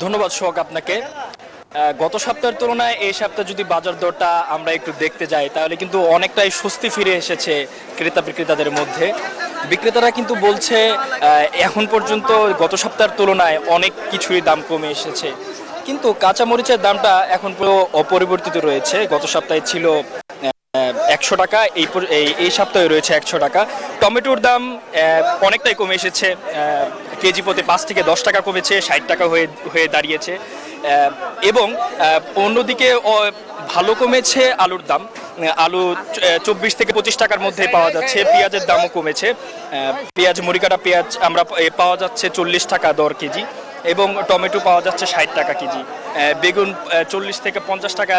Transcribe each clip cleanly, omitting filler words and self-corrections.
ধন্যবাদ সোহাগ আপনাকে। গত সপ্তাহের তুলনায় এই সপ্তাহে যদি বাজার দরটা আমরা একটু দেখতে যাই তাহলে কিন্তু অনেকটাই স্বস্তি ফিরে এসেছে ক্রেতা বিক্রেতাদের মধ্যে। বিক্রেতারা কিন্তু বলছে এখন পর্যন্ত গত সপ্তাহের তুলনায় অনেক কিছুরই দাম কমে এসেছে, কিন্তু কাঁচামরিচের দামটা এখন পুরো অপরিবর্তিত রয়েছে। গত সপ্তাহে ছিল 100 টাকা, এই সপ্তাহে রয়েছে 100 টাকা। টমেটোর দাম অনেকটাই কমে এসেছে, কেজি প্রতি 5 থেকে 10 টাকা কমেছে, 60 টাকা হয়ে দাঁড়িয়েছে। এবং অন্যদিকে ভালো কমেছে আলুর দাম। আলু 24 থেকে 25 টাকার মধ্যে পাওয়া যাচ্ছে। পেঁয়াজের দামও কমেছে, পেঁয়াজ মুড়িকাটা পেঁয়াজ আমরা পাওয়া যাচ্ছে 40 টাকা দর কেজি, এবং টমেটো পাওয়া যাচ্ছে 60 টাকা কেজি। বেগুন 40 থেকে 50 টাকা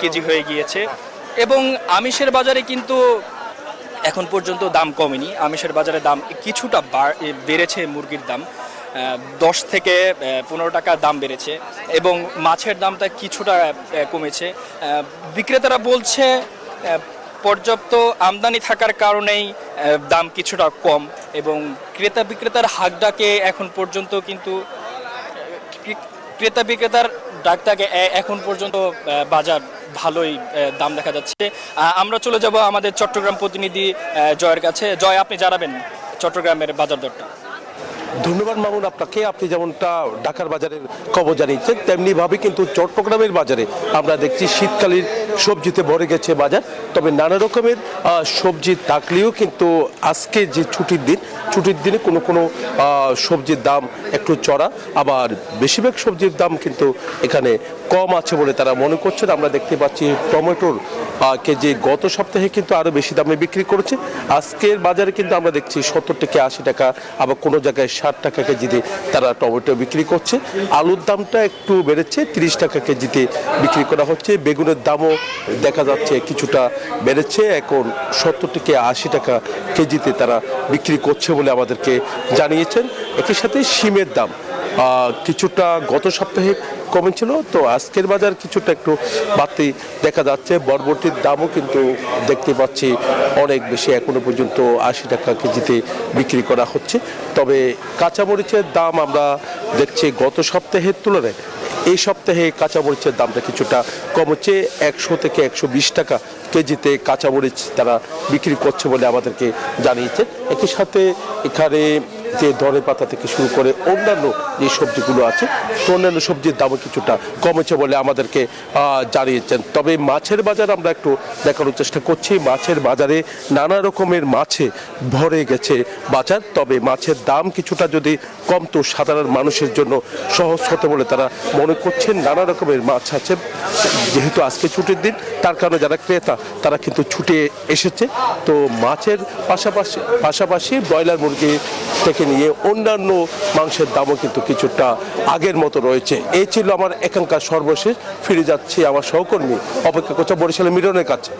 কেজি হয়ে গিয়েছে। এবং আমিষের বাজারে কিন্তু এখন পর্যন্ত দাম কমেনি। আমিষের বাজারে দাম কিছুটা বেড়েছে, মুরগির দাম 10 থেকে 15 টাকা দাম বেড়েছে, এবং মাছের দামটা কিছুটা কমেছে। বিক্রেতারা বলছে পর্যাপ্ত আমদানি থাকার কারণেই দাম কিছুটা কম, এবং ক্রেতা বিক্রেতার হাক ডাকে এখন পর্যন্ত কিন্তু ক্রেতা বিক্রেতার ডাকটাকে এখন পর্যন্ত বাজার ভালোই দাম দেখা যাচ্ছে। আমরা চলে যাব আমাদের চট্টগ্রাম প্রতিনিধি জয়ের কাছে। জয়, আপনি জানাবেন চট্টগ্রামের বাজার দরটা। ধন্যবাদ মামুন আপনাকে। আপনি যেমনটা ঢাকার বাজারের খবর জানিয়েছেন, তেমনিভাবে কিন্তু চট্টগ্রামের বাজারে আমরা দেখছি শীতকালীন সবজিতে ভরে গেছে বাজার। তবে নানা রকমের সবজি থাকলেও কিন্তু আজকে যে ছুটির দিনে কোনো কোনো সবজির দাম একটু চড়া, আবার বেশিরভাগ সবজির দাম কিন্তু এখানে কম আছে বলে তারা মনে করছেন। আমরা দেখতে পাচ্ছি টমেটোর কেজি গত সপ্তাহে কিন্তু আরও বেশি দামে বিক্রি করেছে। আজকের বাজারে কিন্তু আমরা দেখছি 70 থেকে 80 টাকা, আবার কোনো জায়গায় 60 টাকা কেজিতে তারা টমেটো বিক্রি করছে। আলুর দামটা একটু বেড়েছে, 30 টাকা কেজিতে বিক্রি করা হচ্ছে। বেগুনের দামও দেখা যাচ্ছে কিছুটা বেড়েছে, এখন 70 থেকে 80 টাকা কেজিতে তারা বিক্রি করছে বলে আমাদেরকে জানিয়েছেন। একই সাথে শিমের দাম কিছুটা গত সপ্তাহে কমেছিল, তো আজকের বাজার কিছুটা একটু বাড়তি দেখা যাচ্ছে। বরবটির দামও কিন্তু দেখতে পাচ্ছি অনেক বেশি, এখনো পর্যন্ত 80 টাকা কেজিতে বিক্রি করা হচ্ছে। তবে কাঁচামরিচের দাম আমরা দেখছি গত সপ্তাহের তুলনায় এই সপ্তাহে কাঁচামরিচের দামটা কিছুটা কমেছে, 100 থেকে 120 টাকা কেজিতে কাঁচামরিচ তারা বিক্রি করছে বলে আমাদেরকে জানিয়েছে। একই সাথে এখানে যে ধনে পাতা থেকে শুরু করে অন্যান্য যে সবজিগুলো আছে, অন্যান্য সবজির দামও কিছুটা কমেছে বলে আমাদেরকে জানিয়েছেন। তবে মাছের বাজার আমরা একটু দেখানোর চেষ্টা করছি। মাছের বাজারে নানা রকমের মাছে ভরে গেছে বাজার, তবে মাছের দাম কিছুটা যদি কমতো সাধারণ মানুষের জন্য সহজ হতে বলে তারা মনে করছেন। নানা রকমের মাছ আছে, যেহেতু আজকে ছুটির দিন তার কারণে যারা ক্রেতা তারা কিন্তু ছুটে এসেছে। তো মাছের পাশাপাশি ব্রয়লার মুরগি থেকে নিয়ে অন্যান্য মাংসের দামও কিন্তু কিছুটা আগের মতো রয়েছে। এই ছিল আমার এখানকার সর্বশেষ। ফিরে যাচ্ছি আমার সহকর্মী অপেক্ষা করছে বরিশালের মিলনের কাছে।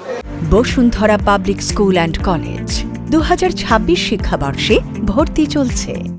Bashundhara public school and college 2026 শিক্ষাবর্ষে ভর্তি চলছে।